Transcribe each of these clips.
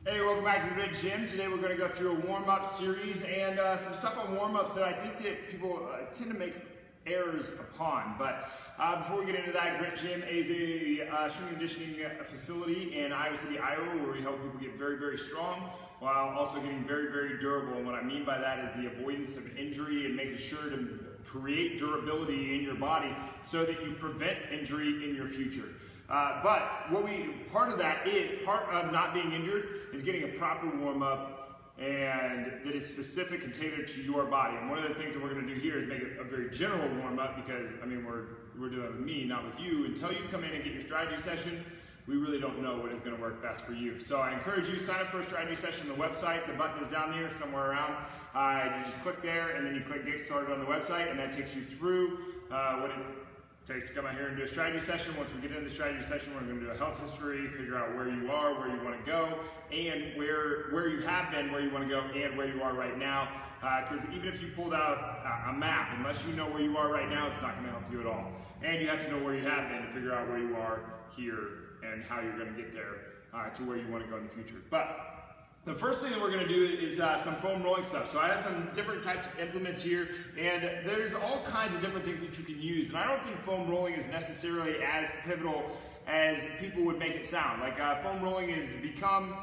Hey, welcome back to the Red Gym. Today we're going to go through a warm-up series and some stuff on warm-ups that I think that people tend to make errors upon. But before we get into that, Grit Gym is a strength and conditioning facility in Iowa City, Iowa, where we help people get very, very strong while also getting very, very durable. And what I mean by that is the avoidance of injury and making sure to create durability in your body so that you prevent injury in your future. But part of not being injured is getting a proper warm up and that is specific and tailored to your body. And one of the things that we're going to do here is make it a very general warm up because we're doing it with me, not with you. Until you come in and get your strategy session, we really don't know what is going to work best for you. So I encourage you to sign up for a strategy session on the website. The button is down there somewhere around. You just click there and then you click Get Started on the website, and that takes you through what it takes to come out here and do a strategy session. Once we get into the strategy session, we're going to do a health history, figure out where you are, where you want to go, and where you have been, where you want to go, and where you are right now. Because even if you pulled out a map, unless you know where you are right now, it's not going to help you at all. And you have to know where you have been to figure out where you are here and how you're going to get there to where you want to go in the future. But the first thing that we're going to do is some foam rolling stuff. So I have some different types of implements here, and there's all kinds of different things that you can use. And I don't think foam rolling is necessarily as pivotal as people would make it sound. Like foam rolling has become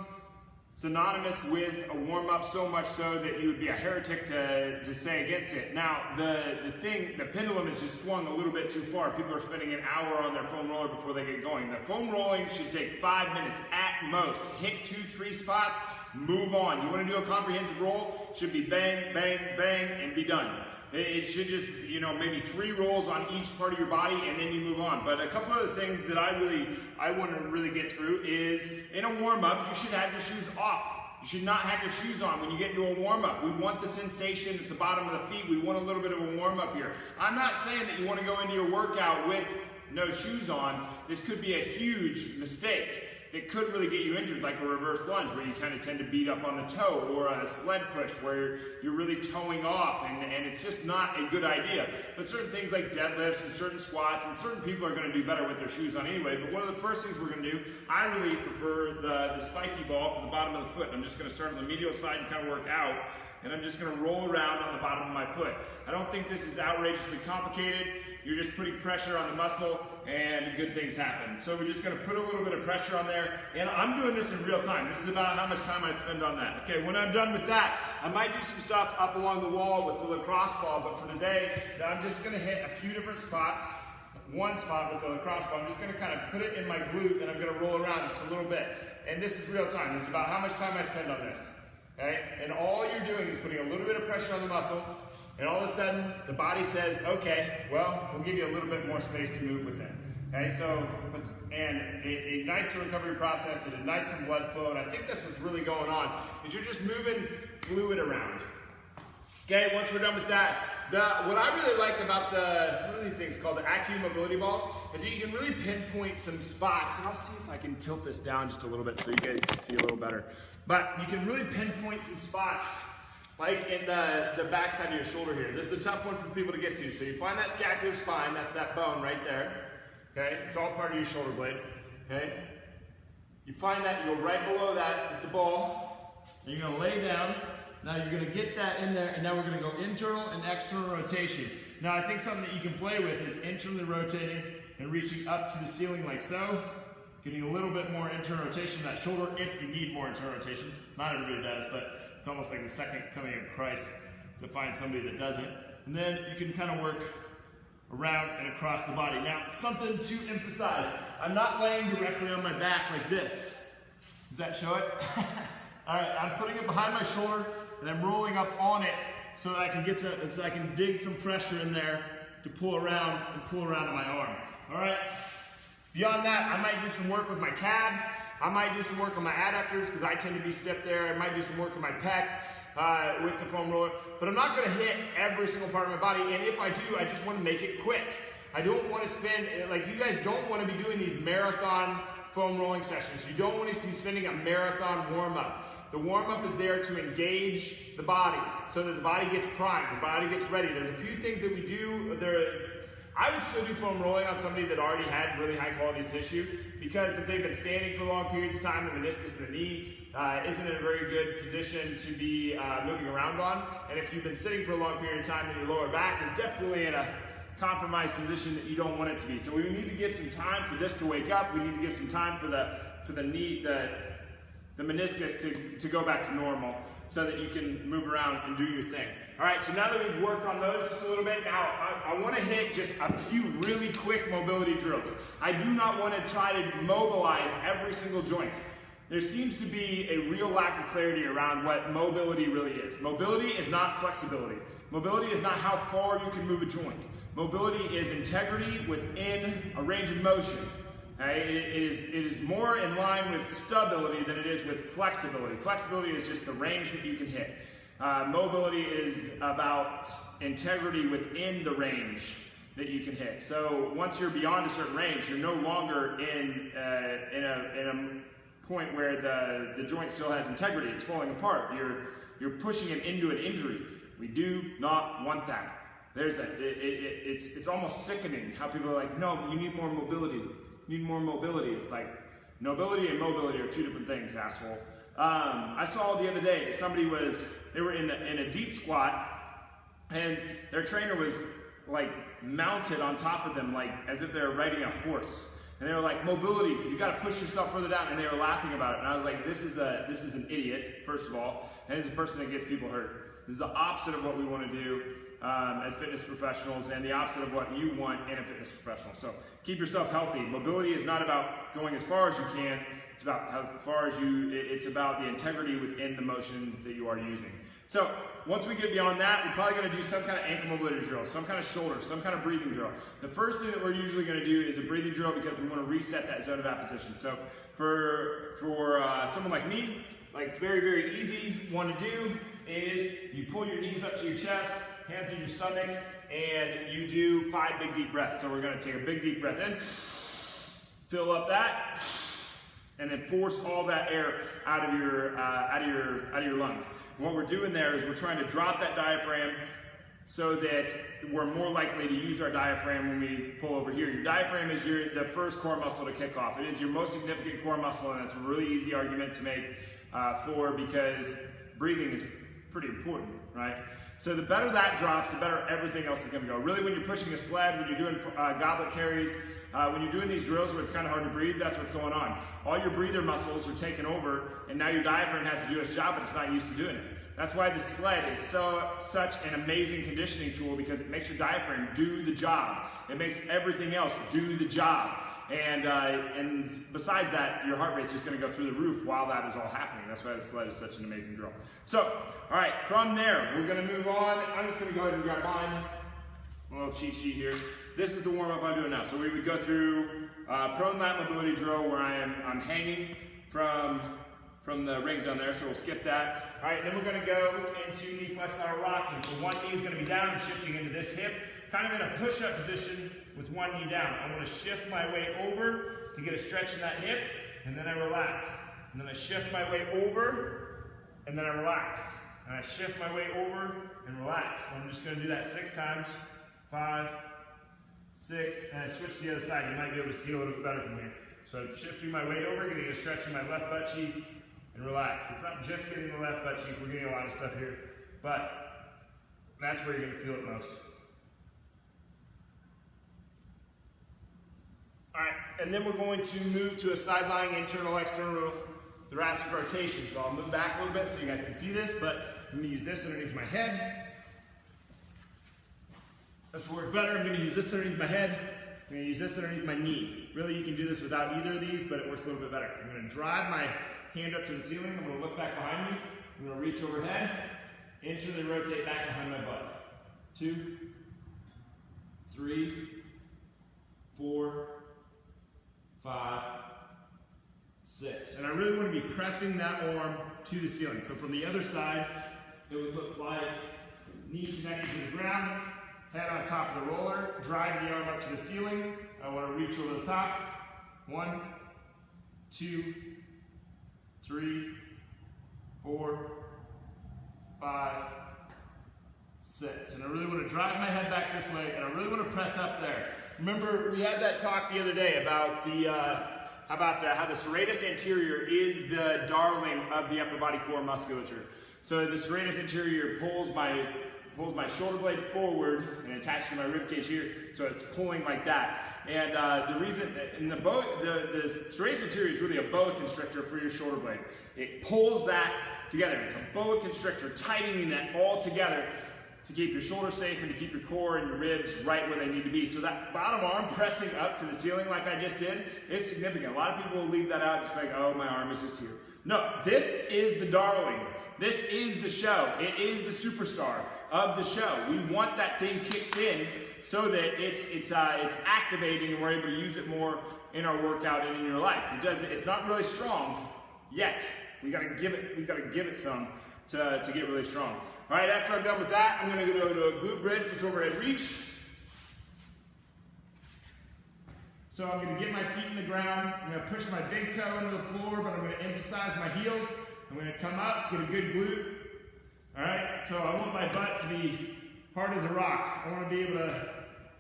synonymous with a warm-up, so much so that you would be a heretic to say against it. Now, the pendulum is just swung a little bit too far. People are spending an hour on their foam roller before they get going. The foam rolling should take 5 minutes at most. Hit 2-3 spots, move on. You want to do a comprehensive roll, should be bang, bang, bang, and be done. It should just, maybe 3 rolls on each part of your body and then you move on. But a couple other things that I want to really get through is in a warm-up, you should have your shoes off. You should not have your shoes on when you get into a warm-up. We want the sensation at the bottom of the feet. We want a little bit of a warm-up here. I'm not saying that you want to go into your workout with no shoes on. This could be a huge mistake. It could really get you injured, like a reverse lunge where you kind of tend to beat up on the toe, or a sled push where you're really toeing off, and it's just not a good idea. But certain things like deadlifts and certain squats, and certain people are going to do better with their shoes on anyway. But one of the first things we're going to do, I really prefer the spiky ball for the bottom of the foot. I'm just going to start on the medial side and kind of work out, and I'm just going to roll around on the bottom of my foot. I don't think this is outrageously complicated. You're just putting pressure on the muscle and good things happen. So we're just going to put a little bit of pressure on there, and I'm doing this in real time. This is about how much time I spend on that. Okay, when I'm done with that, I might do some stuff up along the wall with the lacrosse ball, but for today, I'm just going to hit a few different spots. One spot with the lacrosse ball, I'm just going to kind of put it in my glute, and I'm going to roll around just a little bit. And this is real time. This is about how much time I spend on this. Okay? And all you're doing is putting a little bit of pressure on the muscle, and all of a sudden, the body says, okay, well, we'll give you a little bit more space to move with it. Okay, and it ignites the recovery process, it ignites some blood flow, and I think that's what's really going on, is you're just moving fluid around. Okay, once we're done with that, what I really like about one of these things called the Acu mobility balls is that you can really pinpoint some spots, and I'll see if I can tilt this down just a little bit so you guys can see a little better. But you can really pinpoint some spots, like in the back side of your shoulder here. This is a tough one for people to get to. So you find that scapular spine, that's that bone right there. Okay, it's all part of your shoulder blade. Okay, you find that, you go right below that with the ball, and you're gonna lay down. Now you're gonna get that in there, and now we're gonna go internal and external rotation. Now I think something that you can play with is internally rotating and reaching up to the ceiling like so, getting a little bit more internal rotation in that shoulder if you need more internal rotation. Not everybody does, but it's almost like the second coming of Christ to find somebody that doesn't. And then you can kind of work around and across the body. Now, something to emphasize, I'm not laying directly on my back like this. Does that show it? All right, I'm putting it behind my shoulder and I'm rolling up on it so that I can dig some pressure in there to pull around to my arm. All right. Beyond that, I might do some work with my calves. I might do some work on my adductors because I tend to be stiff there. I might do some work on my pec with the foam roller. But I'm not going to hit every single part of my body. And if I do, I just want to make it quick. I don't want to spend, like, you guys don't want to be doing these marathon foam rolling sessions. You don't want to be spending a marathon warm-up. The warm-up is there to engage the body so that the body gets primed, the body gets ready. There's a few things that we do. I would still do foam rolling on somebody that already had really high quality tissue, because if they've been standing for long periods of time, the meniscus of the knee isn't in a very good position to be moving around on. And if you've been sitting for a long period of time, then your lower back is definitely in a compromised position that you don't want it to be. So we need to give some time for this to wake up. We need to give some time for the knee, the meniscus to go back to normal, so that you can move around and do your thing. All right, so now that we've worked on those just a little bit, now I want to hit just a few really quick mobility drills. I do not want to try to mobilize every single joint. There seems to be a real lack of clarity around what mobility really is. Mobility is not flexibility. Mobility is not how far you can move a joint. Mobility is integrity within a range of motion. It is more in line with stability than it is with flexibility. Flexibility is just the range that you can hit. Mobility is about integrity within the range that you can hit. So once you're beyond a certain range, you're no longer in a point where the joint still has integrity. It's falling apart. You're pushing it into an injury. We do not want that. It's almost sickening how people are like, no, you need more mobility. You need more mobility. It's like, nobility and mobility are two different things, asshole. I saw the other day, they were in a deep squat, and their trainer was like mounted on top of them, like as if they were riding a horse. And they were like, mobility, you gotta push yourself further down. And they were laughing about it. And I was like, this is an idiot, first of all. And this is a person that gets people hurt. This is the opposite of what we want to do as fitness professionals, and the opposite of what you want in a fitness professional. So keep yourself healthy. Mobility is not about going as far as you can. It's about how far as it's about the integrity within the motion that you are using. So once we get beyond that, we're probably going to do some kind of ankle mobility drill, some kind of shoulder, some kind of breathing drill. The first thing that we're usually going to do is a breathing drill, because we want to reset that zone of apposition. So for someone like me, like very, very easy one to do is you pull your knees up to your chest, hands on your stomach, and you do 5 big deep breaths. So we're going to take a big deep breath in, fill up that, and then force all that air out of your lungs. And what we're doing there is we're trying to drop that diaphragm so that we're more likely to use our diaphragm when we pull over here. Your diaphragm is the first core muscle to kick off. It is your most significant core muscle, and it's a really easy argument to make because breathing is pretty important, right? So the better that drops, the better everything else is going to go. Really, when you're pushing a sled, when you're doing goblet carries, when you're doing these drills where it's kind of hard to breathe, that's what's going on. All your breather muscles are taken over, and now your diaphragm has to do its job, but it's not used to doing it. That's why the sled is such an amazing conditioning tool, because it makes your diaphragm do the job. It makes everything else do the job. And besides that, your heart rate's just going to go through the roof while that is all happening. That's why the sled is such an amazing drill. So, all right, from there, we're going to move on. I'm just going to go ahead and grab mine. A little cheat sheet here. This is the warm-up I'm doing now. So we would go through prone lat mobility drill, where I'm hanging from the rings down there, so we'll skip that. All right, then we're going to go into knee flex lateral rocking. So one knee is going to be down and shifting into this hip, kind of in a push-up position with one knee down. I want to shift my way over to get a stretch in that hip, and then I relax. And then I shift my way over, and then I relax. And I shift my way over and relax. And I'm just going to do that 6 times. 5, 6, and I switch to the other side. You might be able to see a little bit better from here. So I'm shifting my weight over, getting a stretch in my left butt cheek, and relax. It's not just getting the left butt cheek. We're getting a lot of stuff here. But that's where you're going to feel it most. All right, and then we're going to move to a side lying internal-external thoracic rotation. So I'll move back a little bit so you guys can see this, but I'm going to use this underneath my head. This will work better. I'm going to use this underneath my head. I'm going to use this underneath my knee. Really, you can do this without either of these, but it works a little bit better. I'm going to drive my hand up to the ceiling. I'm going to look back behind me. I'm going to reach overhead, instantly rotate back behind my butt. 2, 3, 4, 5, 6. And I really want to be pressing that arm to the ceiling. So from the other side, it would look like knees connected to the ground, head on top of the roller, drive the arm up to the ceiling. I want to reach over the top. 1, 2, 3, 4, 5, 6. And I really want to drive my head back this way, and I really want to press up there. Remember, we had that talk the other day about how the serratus anterior is the darling of the upper body core musculature. So the serratus anterior pulls my shoulder blade forward and attaches to my rib cage here, so it's pulling like that. And the reason, in the serratus anterior is really a boa constrictor for your shoulder blade. It pulls that together. It's a boa constrictor, tightening that all together to keep your shoulders safe and to keep your core and your ribs right where they need to be. So that bottom arm pressing up to the ceiling like I just did is significant. A lot of people will leave that out, just like, oh, my arm is just here. No, this is the darling. This is the show. It is the superstar of the show. We want that thing kicked in so that it's activating and we're able to use it more in our workout and in your life. It's not really strong yet. We gotta give it some to get really strong. All right, after I'm done with that, I'm gonna go to a glute bridge with overhead reach. So I'm gonna get my feet in the ground. I'm gonna push my big toe into the floor, but I'm gonna emphasize my heels. I'm gonna come up, get a good glute. All right, so I want my butt to be hard as a rock. I wanna be able to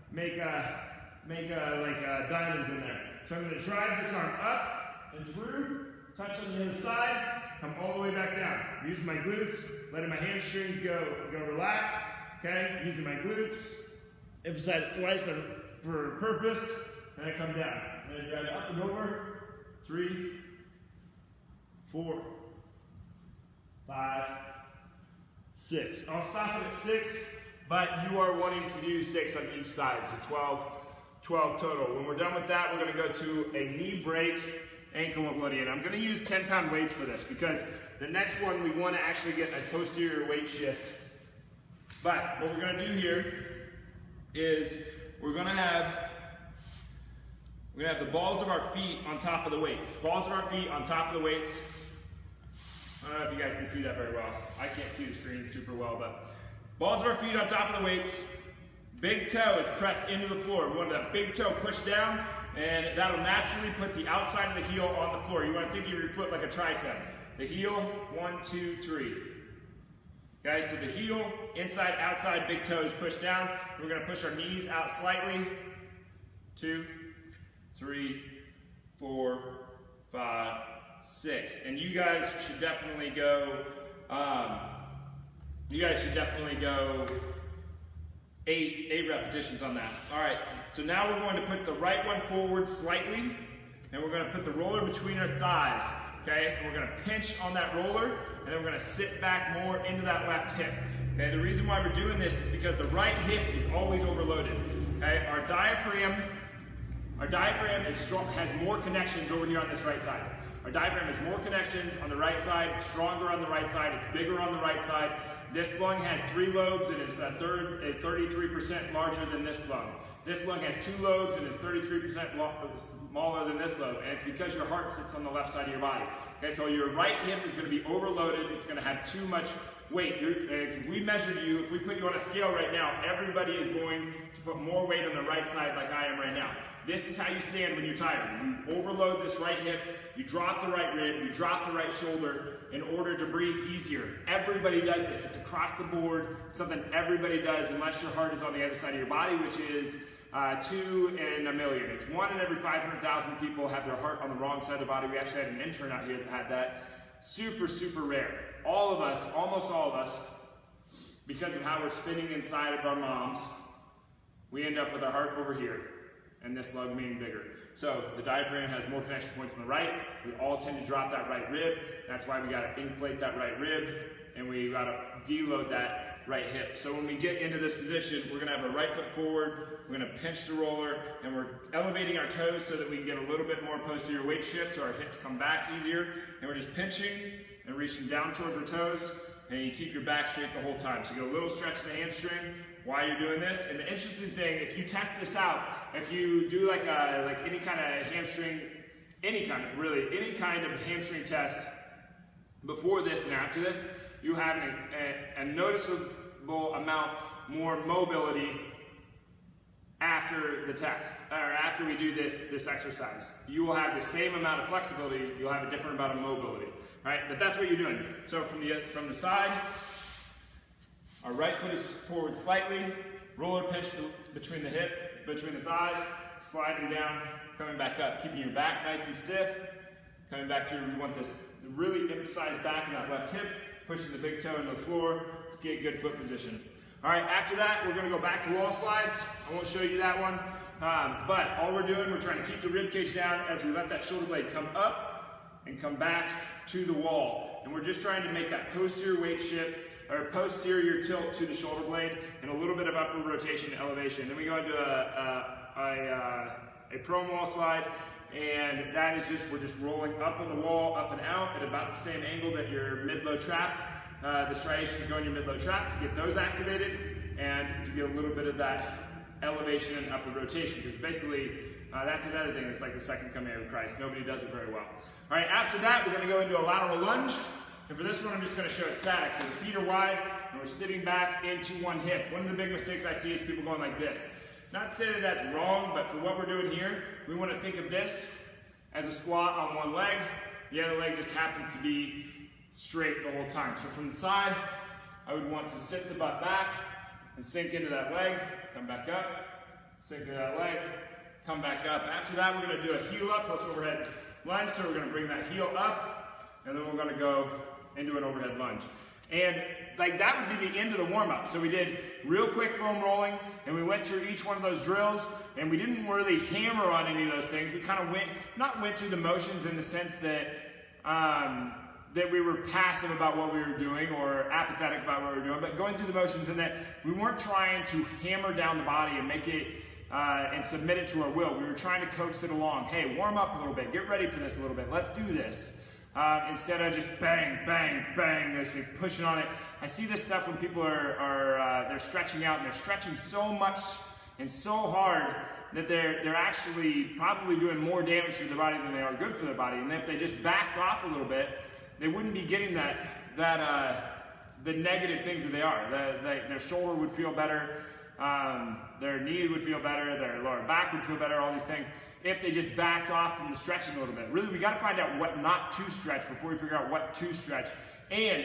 make diamonds in there. So I'm gonna drive this arm up and through, touch on the other side, come all the way back down. I'm using my glutes, letting my hamstrings go relaxed, okay? Using my glutes, emphasize it twice for purpose, and I come down. And I drive it up and over, 3, 4, 5, 6. I'll stop it at 6, but you are wanting to do 6 on each side, so 12 total. When we're done with that, we're gonna go to a knee break, ankle mobility, and I'm going to use 10-pound weights for this because the next one we want to actually get a posterior weight shift. But what we're going to do here is we're going to have the balls of our feet on top of the weights. Balls of our feet on top of the weights. I don't know if you guys can see that very well. I can't see the screen super well, but balls of our feet on top of the weights. Big toe is pressed into the floor. We want that big toe pushed down, and that'll naturally put the outside of the heel on the floor. You want to think of your foot like a tricep. The heel, 1, 2, 3. Okay, so the heel, inside, outside, big toes pushed down. We're going to push our knees out slightly. 2, 3, 4, 5, 6. And you guys should definitely go, 8 repetitions on that. All right, so now we're going to put the right one forward slightly, and we're going to put the roller between our thighs, okay? And we're going to pinch on that roller, and then we're going to sit back more into that left hip, okay? The reason why we're doing this is because the right hip is always overloaded, okay? Our diaphragm is strong, has more connections over here on this right side. Our diaphragm has more connections on the right side, it's stronger on the right side, it's bigger on the right side. This lung has 3 lobes and is 33% larger than this lung. This lung has 2 lobes and is 33% smaller than this lobe, and it's because your heart sits on the left side of your body. Okay, so your right hip is going to be overloaded. It's going to have too much weight. If we measured you, if we put you on a scale right now, everybody is going to put more weight on the right side like I am right now. This is how you stand when you're tired. You overload this right hip, you drop the right rib, you drop the right shoulder in order to breathe easier. Everybody does this. It's across the board. It's something everybody does unless your heart is on the other side of your body, which is 2 in a million. It's 1 in every 500,000 people have their heart on the wrong side of the body. We actually had an intern out here that had that. Super, super rare. All of us, almost all of us, because of how we're spinning inside of our moms, we end up with our heart over here and this lung being bigger. So the diaphragm has more connection points on the right. We all tend to drop that right rib. That's why we got to inflate that right rib, and we got to deload that right hip. So when we get into this position, we're going to have our right foot forward, we're going to pinch the roller, and we're elevating our toes so that we can get a little bit more posterior weight shift so our hips come back easier. And we're just pinching and reaching down towards our toes, and you keep your back straight the whole time. So you get a little stretch in the hamstring while you're doing this. And the interesting thing, if you test this out, if you do like any kind of hamstring, any kind of hamstring test before this and after this, you have a noticeable amount more mobility after the test, or after we do this exercise. You will have the same amount of flexibility, you'll have a different amount of mobility, right? But that's what you're doing. So from the side, Our right foot is forward slightly, roller pinch between the hip, between the thighs, sliding down, coming back up, keeping your back nice and stiff, coming back through. We want this to really emphasize back in that left hip, pushing the big toe into the floor to get good foot position. All right, after that, we're gonna go back to wall slides. I won't show you that one, but all we're doing, we're trying to keep the rib cage down as we let that shoulder blade come up and come back to the wall. And we're just trying to make that posterior weight shift, or posterior tilt to the shoulder blade, and a little bit of upward rotation and elevation. Then we go into a prone wall slide, and that is just, we're just rolling up on the wall, up and out at about the same angle that your mid-low trap. The striations go in your mid-low trap to get those activated and to get a little bit of that elevation and upward rotation, because basically that's another thing. It's like the second coming of Christ. Nobody does it very well. All right, after that, we're going to go into a lateral lunge. And for this one, I'm just going to show it static. So the feet are wide, and we're sitting back into one hip. One of the big mistakes I see is people going like this. Not to say that that's wrong, but for what we're doing here, we want to think of this as a squat on one leg. The other leg just happens to be straight the whole time. So from the side, I would want to sit the butt back and sink into that leg, come back up, sink into that leg, come back up. After that, we're going to do a heel up plus overhead lunge. So we're going to bring that heel up, and then we're going to go into an overhead lunge. And like that would be the end of the warm-up. So we did real quick foam rolling, and we went through each one of those drills, and we didn't really hammer on any of those things. We kind of went through the motions in the sense that that we were passive about what we were doing or apathetic about what we were doing, but going through the motions, and that we weren't trying to hammer down the body and make it and submit it to our will. We were trying to coax it along. Hey, warm up a little bit. Get ready for this a little bit. Let's do this. Instead of just bang, bang, bang, just pushing on it. I see this stuff when people they're stretching out, and they're stretching so much and so hard that they're actually probably doing more damage to their body than they are good for their body. And if they just backed off a little bit, they wouldn't be getting the negative things that they are. Their shoulder would feel better, their knee would feel better, their lower back would feel better, all these things, if they just backed off from the stretching a little bit. Really, we got to find out what not to stretch before we figure out what to stretch. And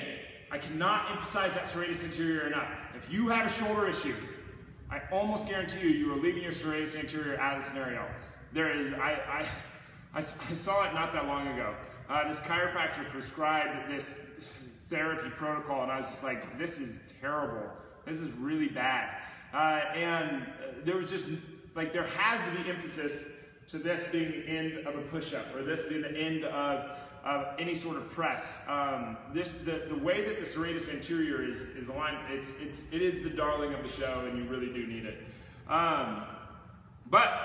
I cannot emphasize that serratus anterior enough. If you have a shoulder issue, I almost guarantee you are leaving your serratus anterior out of the scenario. There is, I saw it not that long ago. This chiropractor prescribed this therapy protocol, and I was just like, this is terrible. This is really bad. And there was just, like, there has to be emphasis to this being the end of a push-up, or this being the end of any sort of press. The way that the serratus anterior is aligned, it is the darling of the show, and you really do need it. But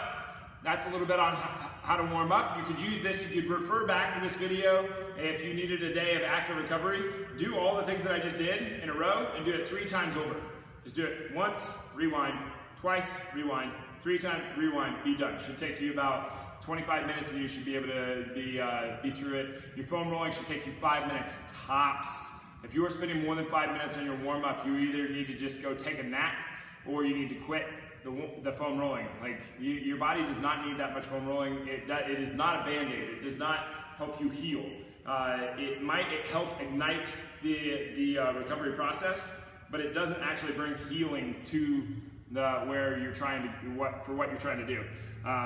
that's a little bit on how to warm up. You could use this, you could refer back to this video if you needed a day of active recovery. Do all the things that I just did in a row and do it 3 times over. Just do it once, rewind, twice, rewind, 3 times, rewind, be done. Should take you about 25 minutes, and you should be able to be through it. Your foam rolling should take you 5 minutes tops. If you are spending more than 5 minutes on your warm up, you either need to just go take a nap, or you need to quit the foam rolling. Like, your body does not need that much foam rolling. It is not a band-aid. It does not help you heal. It might help ignite the recovery process, but it doesn't actually bring healing to where you're trying to what you're trying to do.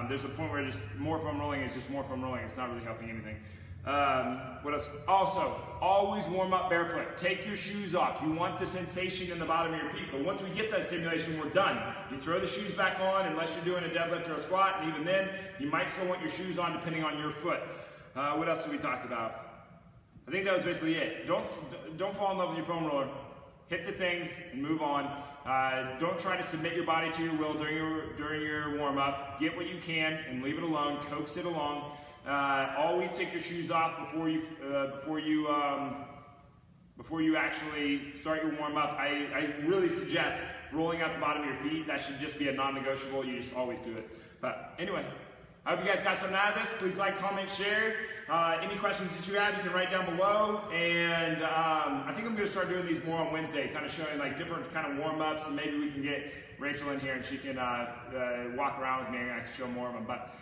There's a point where just more foam rolling is just more foam rolling. It's not really helping anything. What else? Also, always warm up barefoot. Take your shoes off. You want the sensation in the bottom of your feet, but once we get that stimulation, we're done. You throw the shoes back on unless you're doing a deadlift or a squat, and even then, you might still want your shoes on depending on your foot. What else did we talk about? I think that was basically it. Don't fall in love with your foam roller. Hit the things and move on. Don't try to submit your body to your will during your warm up. Get what you can and leave it alone. Coax it along. Always take your shoes off before you actually start your warm up. I really suggest rolling out the bottom of your feet. That should just be a non-negotiable. You just always do it. But anyway, I hope you guys got something out of this. Please like, comment, share. Any questions that you have, you can write down below. And I think I'm going to start doing these more on Wednesday, kind of showing like different kind of warm-ups, and maybe we can get Rachel in here and she can walk around with me and I can show more of them. But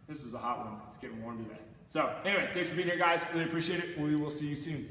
this was a hot one. It's getting warm today. So anyway, thanks for being here, guys. Really appreciate it. We will see you soon.